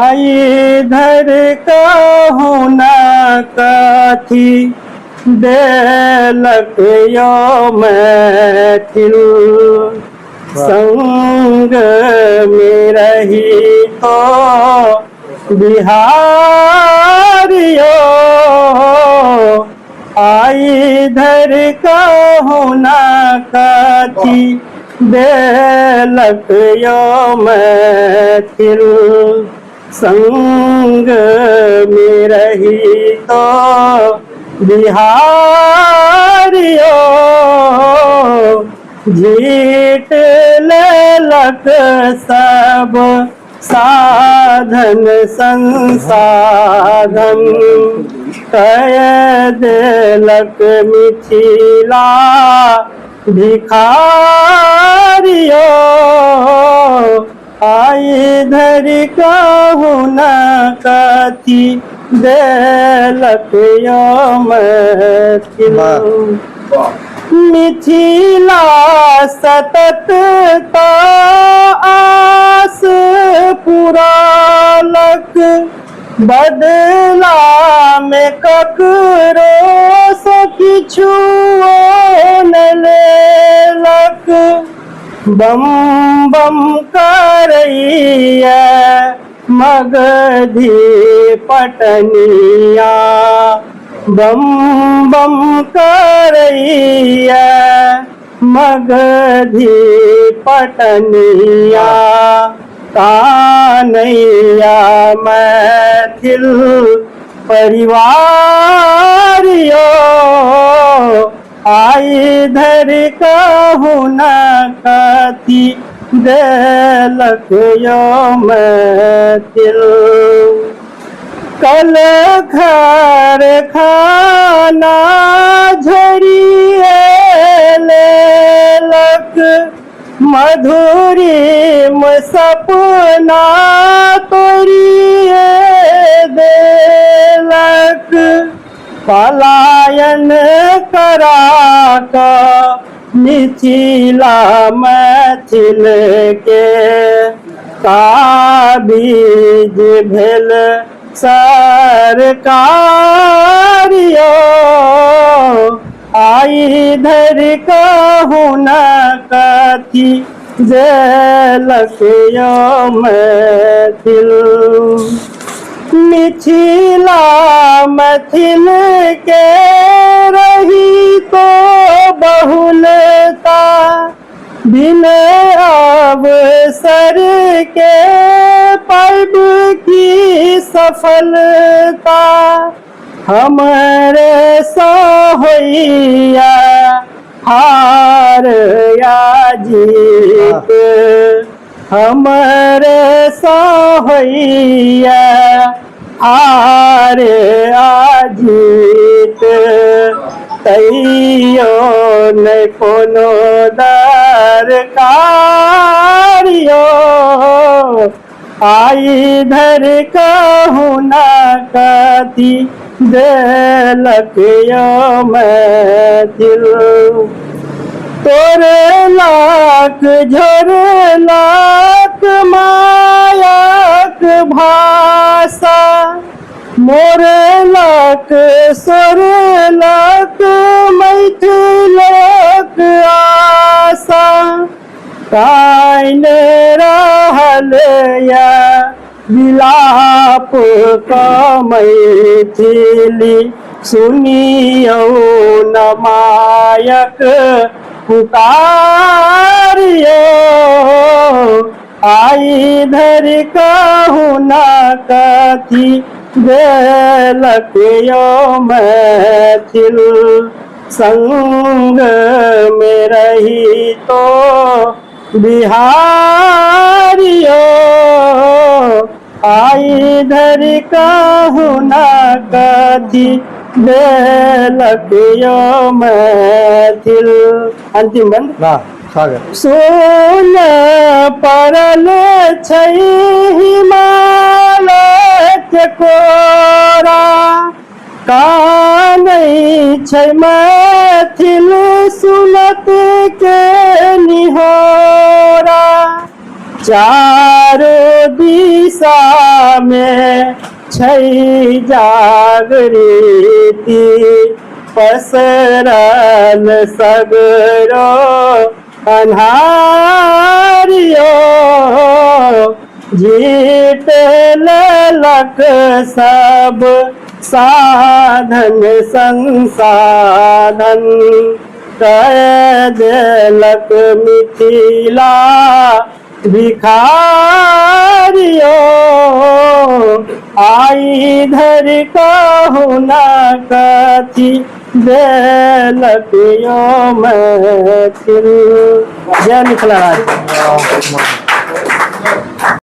आई धर कहूँ न कथी देलक यो मैथिल संग में रही तो बिहारियो आई धर कहूँ न कथी देलक यो मैथिल संग में रही तो बिहारियो जीत लेलक सब साधन संसाधन कह देलक मिथिला भिखारियो आई धरि कहूँ न कथी देलक यो मैथिल मिथिला सतत आस पुरालक बदला में ककरो से किछु न लेलक बम बम करैया मगधी पटनिया बम बम करैया मगधी पटनिया कानैया मैथिल परिवारियो आई धर कहूँ न कथी देलक यो मैथिल कल घर खाना झरिए लेलक मधुरिम सपना तोड़िए देलक पलायन करा मिथिला मैथिल के काबिज भेल सरकारियो आई धर कहूँ न कथी देलक यो मैथिल मिथिला मैथिल के रही तो बहुलता बिन अवसर के पर्व की सफलता हमारे सोहैया हार या जीत हमारे सोहैया हार या जीत तैयो नहीं कोनो दरकारियो आई धर कहूँ न कथी देलक यो मैथिल तोरे लाख झोर लाख मायाक भाषा मोर लाख सोर लाख मैथिलक आशा काइन रहल या विलाप का मैथिली सुनियो न मायक पुकारियो आई धर कहूँ न कथी देलक यो मैथिल संग में रही तो बिहारियो आई धर कहूँ न कथी देलक यो मैथिल अंतिम बंद सोन परल छै हिमालय कोरा कानै छै मैथिल सुनत के निहोरा चारों दिशा में छई जागृति पसरल सगरो अन्हारियो जीत ललक सब साधन संसाधन कह देलक मिथिला भिखारियो आई धर कहु न कथी देलक यो मैथिल। जय मिथिला राज।